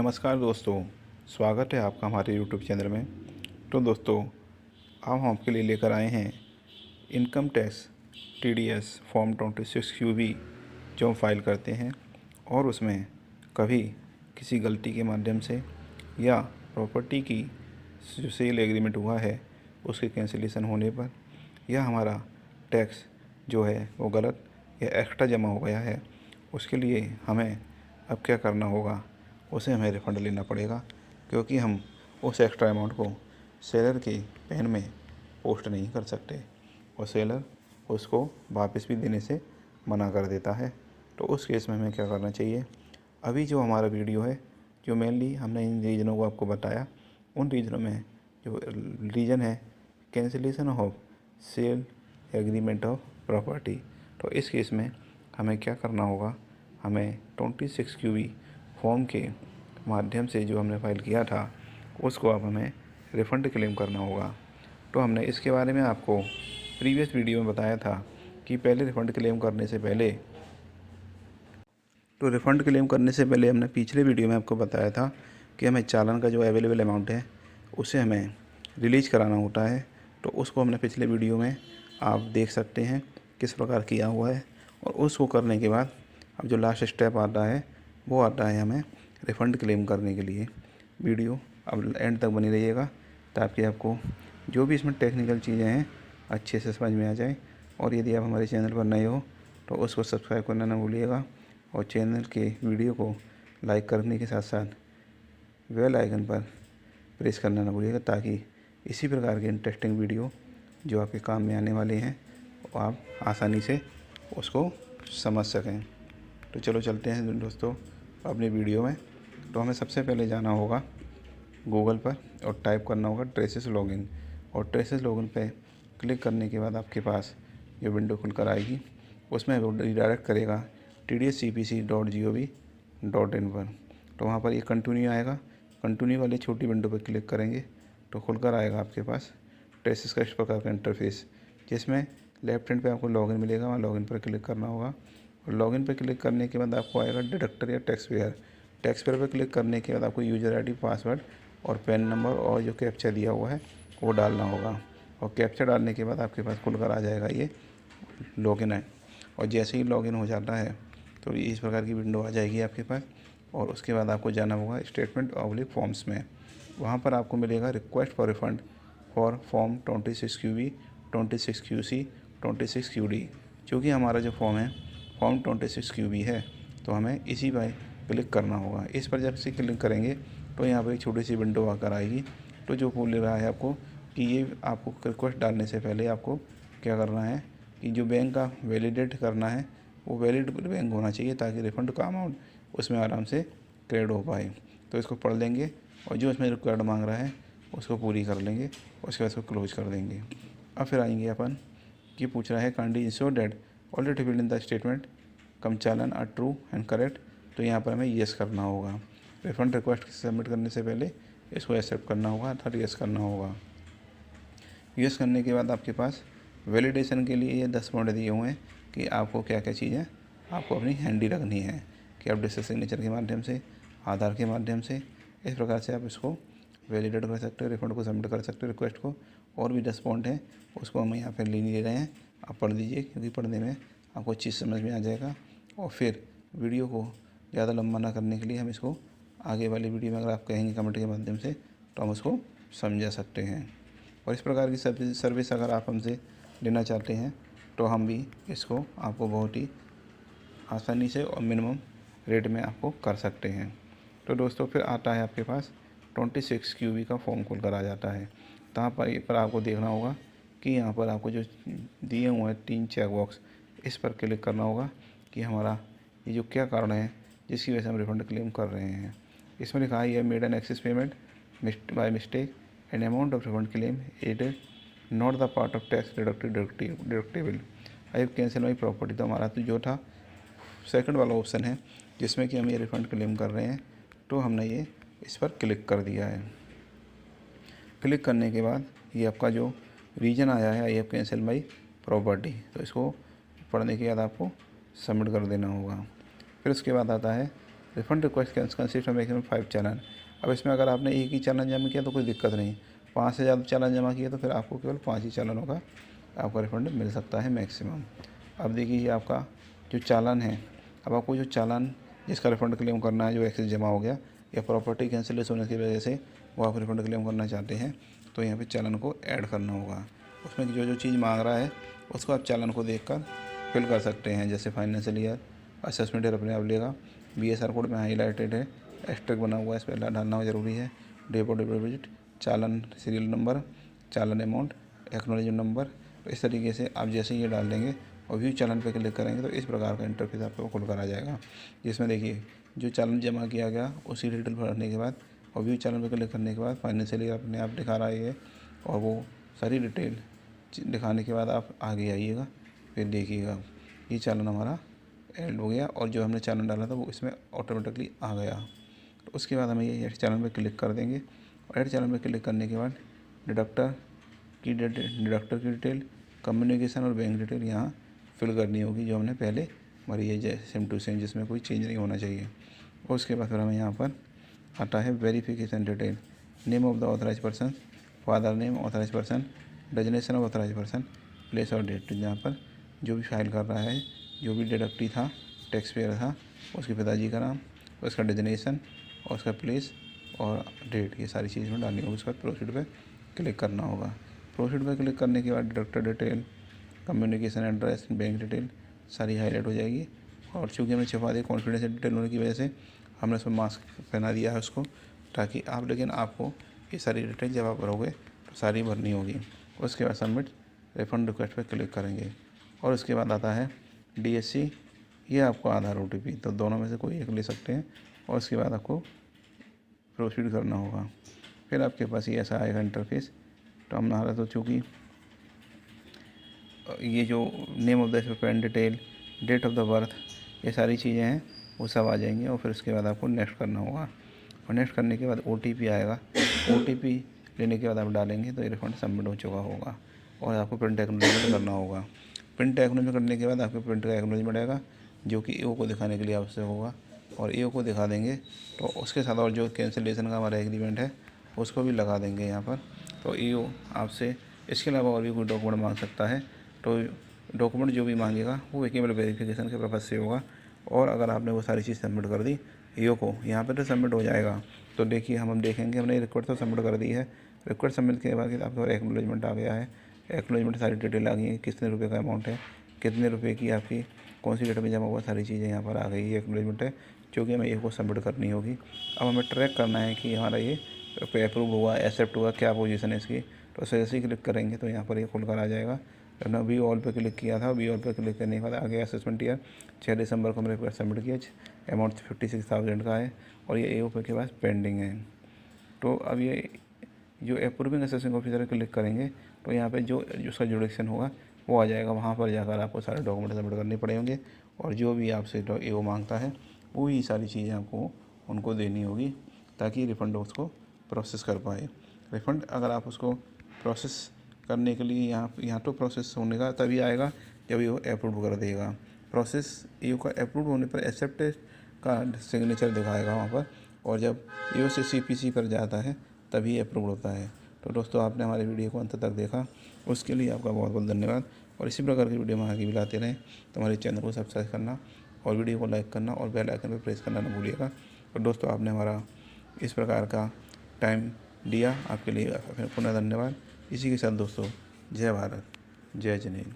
नमस्कार दोस्तों, स्वागत है आपका हमारे YouTube चैनल में। तो दोस्तों, अब हम आपके लिए लेकर आए हैं income tax TDS form 26 QB जो हम फाइल करते हैं और उसमें कभी किसी गलती के माध्यम से या प्रॉपर्टी की जो सेल एग्रीमेंट हुआ है उसके कैंसिलेशन होने पर या हमारा टैक्स जो है वो गलत या एक्स्ट्रा जमा हो गया है, उसके लिए हमें अब क्या करना होगा, उसे हमें रिफ़ंड लेना पड़ेगा, क्योंकि हम उस एक्स्ट्रा अमाउंट को सेलर के पैन में पोस्ट नहीं कर सकते और सेलर उसको वापस भी देने से मना कर देता है। तो उस केस में हमें क्या करना चाहिए, अभी जो हमारा वीडियो है, जो मेनली हमने इन रीजनों को आपको बताया, उन रीजनों में जो रीजन है cancellation of sale agreement of property, तो इस केस में हमें क्या करना होगा, हमें 26 QB फॉर्म के माध्यम से जो हमने फ़ाइल किया था उसको अब हमें रिफ़ंड क्लेम करना होगा। तो हमने इसके बारे में आपको प्रीवियस वीडियो में बताया था कि पहले रिफ़ंड क्लेम करने से पहले हमने पिछले वीडियो में आपको बताया था कि हमें चालान का जो अवेलेबल अमाउंट है उसे हमें रिलीज़ कराना होता है। तो उसको हमने पिछले वीडियो में आप देख सकते हैं किस प्रकार किया हुआ है। और उसको करने के बाद अब जो लास्ट स्टेप आता है वो आता है हमें रिफ़ंड क्लेम करने के लिए। वीडियो अब एंड तक बनी रहिएगा ताकि आपको जो भी इसमें टेक्निकल चीज़ें हैं अच्छे से समझ में आ जाए। और यदि आप हमारे चैनल पर नए हो तो उसको सब्सक्राइब करना ना भूलिएगा और चैनल के वीडियो को लाइक करने के साथ साथ बेल आइकन पर प्रेस करना ना भूलिएगा, ताकि इसी प्रकार के इंटरेस्टिंग वीडियो जो आपके काम में आने वाले हैं वो आप आसानी से उसको समझ सकें। तो चलो चलते हैं दोस्तों अपनी वीडियो में। तो हमें सबसे पहले जाना होगा गूगल पर और टाइप करना होगा ट्रेसेस लॉगिन, और ट्रेसेस लॉगिन पे क्लिक करने के बाद आपके पास ये विंडो खुलकर आएगी। उसमें वो रिडायरेक्ट करेगा tdscpc.gov.in पर। तो वहाँ पर ये कंटिन्यू आएगा, कंटिन्यू वाली छोटी विंडो पर क्लिक करेंगे तो खुलकर आएगा आपके पास ट्रेसेस का इस प्रकार का इंटरफेस, जिसमें लेफ्ट हैंड पे आपको लॉगिन मिलेगा, वहाँ लॉगिन पर क्लिक करना होगा। और लॉगिन पर क्लिक करने के बाद आपको आएगा डिडक्टर या टैक्स पेयर। टैक्स पेयर पर क्लिक करने के बाद आपको यूज़र ID, पासवर्ड और पैन नंबर और जो कैप्चा दिया हुआ है वो डालना होगा। और कैप्चा डालने के बाद आपके पास खुलकर आ जाएगा ये लॉगिन है। और जैसे ही लॉगिन हो जाता है तो इस प्रकार की विंडो आ जाएगी आपके पास। और उसके बाद आपको जाना होगा स्टेटमेंट ऑब्लिक फॉर्म्स में। वहाँ पर आपको मिलेगा request for refund for form 26 QB, 26 QC, 26 QD। चूँकि हमारा जो फॉर्म है फॉर्म 26 QB है तो हमें इसी पर क्लिक करना होगा। इस पर जब से क्लिक करेंगे तो यहाँ पर एक छोटी सी विंडो आकर आएगी। तो जो बोल रहा है आपको कि ये आपको रिक्वेस्ट डालने से पहले आपको क्या करना है कि जो बैंक का वैलिडेट करना है वो वैलिड बैंक होना चाहिए, ताकि रिफ़ंड का अमाउंट उसमें आराम से क्रेडिट हो पाए। तो इसको पढ़ लेंगे और जो इसमें रिक्वायर्ड मांग रहा है उसको पूरी कर लेंगे, उसके बाद इसको क्लोज कर देंगे। अब फिर आएंगे अपन कि पूछ रहा है kindly ensure that already filled in the statement cum challan are true and correct. तो यहाँ पर हमें येस करना होगा। रिफ़ंड रिक्वेस्ट सबमिट करने से पहले इसको एक्सेप्ट करना होगा अर्थात येस करना होगा। येस करने के बाद आपके पास वैलिडेशन के लिए ये 10 पॉइंट दिए हुए हैं कि आपको क्या क्या चीज़ें आपको अपनी हैंडी रखनी है, कि आप डिजिटल सिग्नेचर के माध्यम से, आधार के माध्यम से, इस प्रकार से आप इसको वैलिडेट कर सकते हो, रिफंड को सबमिट कर सकते हो रिक्वेस्ट को। और भी 10 पॉइंट हैं, उसको हम यहाँ पर ले नहीं ले रहे हैं, आप पढ़ लीजिए, क्योंकि पढ़ने में आपको चीज़ समझ में आ जाएगा। और फिर वीडियो को ज़्यादा लंबा ना करने के लिए हम इसको आगे वाली वीडियो में अगर आप कहेंगे कमेंट के माध्यम से तो हम उसको समझा सकते हैं। और इस प्रकार की सर्विस अगर आप हमसे लेना चाहते हैं तो हम भी इसको आपको बहुत ही आसानी से और मिनिमम रेट में आपको कर सकते हैं। तो दोस्तों फिर आता है आपके पास 26 QB का फॉर्म खुल कर आ जाता है। तो यहाँ पर आपको देखना होगा कि यहाँ पर आपको जो दिए हुए हैं 3 चेक बॉक्स, इस पर क्लिक करना होगा कि हमारा ये जो क्या कारण है जिसकी वजह से हम रिफंड क्लेम कर रहे हैं। इसमें लिखा है ये made an access payment by mistake an amount of refund claim it not the part of tax deductible I cancel my property. तो हमारा तो जो था सेकंड वाला ऑप्शन है जिसमें कि हम ये रिफ़ंड क्लेम कर रहे हैं, तो हमने ये इस पर क्लिक कर दिया है। क्लिक करने के बाद ये आपका जो रीजन आया है I have cancel my property, तो इसको पढ़ने के बाद आपको सबमिट कर देना होगा। फिर उसके बाद आता है refund request consist of maximum 5 चालान। अब इसमें अगर आपने एक ही चालान जमा किया तो कोई दिक्कत नहीं, 5 से ज़्यादा चालान जमा किया तो फिर आपको केवल 5 ही चालानों का आपका रिफंड मिल सकता है मैक्सिमम। अब देखिए ये आपका जो चालान है, अब आपको जो चालान जिसका रिफंड क्लेम करना है, जो एक्सेस जमा हो गया या प्रॉपर्टी कैंसिलेशन होने की वजह से वो आप रिफंड क्लेम करना चाहते हैं, तो यहाँ पे चालान को ऐड करना होगा। उसमें जो जो चीज़ मांग रहा है उसको आप चालान को देखकर फिल कर सकते हैं। जैसे फाइनेंशियल ईयर, असेसमेंट ईयर अपने आप लेगा, BSR कोड में हाईलाइटेड है, एस्ट्रिक बना हुआ है, इस पर डालना ज़रूरी है, date of deposit, challan serial number, challan amount, acknowledgement number. तो इस तरीके से आप जैसे ही ये डाल देंगे और व्यू चालान पे क्लिक करेंगे तो इस प्रकार का इंटरफेस आपको खुलकर आ जाएगा, जिसमें देखिए जो चालान जमा किया गया उसी डिटेल भरने के बाद और व्यू चालान पे क्लिक करने के बाद फाइनेंशियल ईयर अपने आप दिखा रहा है ये, और वो सारी डिटेल दिखाने के बाद आप आगे आइएगा, फिर देखिएगा ये चालान हमारा ऐड हो गया और जो हमने चालान डाला था वो इसमें ऑटोमेटिकली आ गया। तो उसके बाद हमें ये ऐड चालान पे क्लिक कर देंगे और ऐड चालान पे क्लिक करने के बाद डिडक्टर की डिटेल, कम्युनिकेशन और बैंक डिटेल यहाँ फिल करनी होगी जो हमने पहले भरी है, सेम टू सेम, जिसमें कोई चेंज नहीं होना चाहिए। और उसके बाद फिर हमें यहाँ पर आता है verification detail, name of the authorise person, father name authorise person, designation of authorise person, place और डेट, जहाँ पर जो भी फाइल कर रहा है, जो भी डिडक्टी था, टैक्स पेयर था, उसके पिताजी का नाम, उसका डेजिग्नेशन और उसका प्लेस और डेट, ये सारी चीज़ में डालनी होगी। उसके बाद प्रोसीड पे क्लिक करना होगा। प्रोसीड पे क्लिक करने के बाद deductor detail, communication address, bank detail सारी हाईलाइट हो जाएगी। और चूँकि हमने छुपा दी कॉन्फिडेंशियल डिटेल होने की वजह से हमने उसमें मास्क पहना दिया है उसको, ताकि आप, लेकिन आपको ये सारी डिटेल जब आप भरोगे तो सारी भरनी होगी। उसके बाद सबमिट रिफंड रिक्वेस्ट पर क्लिक करेंगे और उसके बाद आता है DSC, ये आपको आधार OTP, तो दोनों में से कोई एक ले सकते हैं। और उसके बाद आपको प्रोसीड करना होगा। फिर आपके पास ये ऐसा आएगा इंटरफेस। तो हमारा तो चूँकि ये जो name of the parent detail, date of the birth, ये सारी चीज़ें हैं वो सब आ जाएंगी। और फिर उसके बाद आपको नेक्स्ट करना होगा और नेक्स्ट करने के बाद OTP आएगा। OTP लेने के बाद आप डालेंगे तो ये रिफंड सबमिट हो चुका होगा और आपको प्रिंट एक्नॉलेजमेंट करना होगा। प्रिंट एक्नॉलेजमेंट करने के बाद आपके प्रिंट का एक्नॉलेजमेंट आएगा, जो कि EO को दिखाने के लिए आवश्यक होगा। और EO को दिखा देंगे तो उसके साथ और जो कैंसिलेशन का हमारा एग्रीमेंट है उसको भी लगा देंगे यहाँ पर। तो EO आपसे इसके अलावा और भी कोई डॉक्यूमेंट मांग सकता है, तो डॉक्यूमेंट जो भी मांगेगा वो केवल वेरिफिकेशन के पर्पज़ से होगा। और अगर आपने वो सारी चीज़ सबमिट कर दी EO को, यहाँ पर तो सबमिट हो जाएगा। तो देखिए हम देखेंगे हमने रिक्वेस्ट तो सबमिट कर दी है, रिक्वेस्ट सबमिट के बाद आपका एक्नॉलेजमेंट आ गया है। एक्नॉलेजमेंट सारी डिटेल आ गई है, कितने रुपए का अमाउंट है, कितने रुपए की आपकी कौन सी डेट में जमा हुआ, सारी चीज़ें यहाँ पर आ गई है। एक्नॉलेजमेंट है जो कि हमें EO को सबमिट करनी होगी। अब हमें ट्रैक करना है कि हमारा ये अप्रूव हुआ, एक्सेप्ट हुआ, क्या पोजीशन है इसकी। तो जैसे ही क्लिक करेंगे तो यहाँ पर ये खुलकर आ जाएगा। हमने वी ऑल पे क्लिक किया था, वी ऑल पे क्लिक करने के बाद आगे असेसमेंट ईयर 6 दिसंबर को हमने सबमिट किया, अमाउंट 56,000 का है और ये EO के पास पेंडिंग है। तो अब ये जो अप्रूविंग असेसिंग ऑफिसर क्लिक करेंगे तो यहाँ पे जो उसका जुडिक्शन होगा वो आ जाएगा। वहाँ पर जाकर आपको सारे डॉक्यूमेंट सबमिट करने पड़ेंगे और जो भी आपसे EO मांगता है वही सारी चीज़ें आपको उनको देनी होगी, ताकि रिफ़ंड उसको प्रोसेस कर पाए। रिफ़ंड अगर आप उसको प्रोसेस करने के लिए यहाँ तो प्रोसेस होने का तभी आएगा जब EO अप्रूव कर देगा। प्रोसेस EO का अप्रूव होने पर एक्सेप्ट का सिग्नेचर दिखाएगा वहाँ पर, और जब EO से CPC पर जाता है तभी अप्रूव होता है। तो दोस्तों आपने हमारे वीडियो को अंत तक देखा, उसके लिए आपका बहुत बहुत धन्यवाद। और इसी प्रकार की वीडियो हम आगे भी लाते रहें तो हमारे चैनल को सब्सक्राइब करना और वीडियो को लाइक करना और बेल आइकन पर प्रेस करना न भूलिएगा। और दोस्तों आपने हमारा इस प्रकार का टाइम दिया, आपके लिए पुनः धन्यवाद। इसी के साथ दोस्तों जय भारत, जय जय हिंद।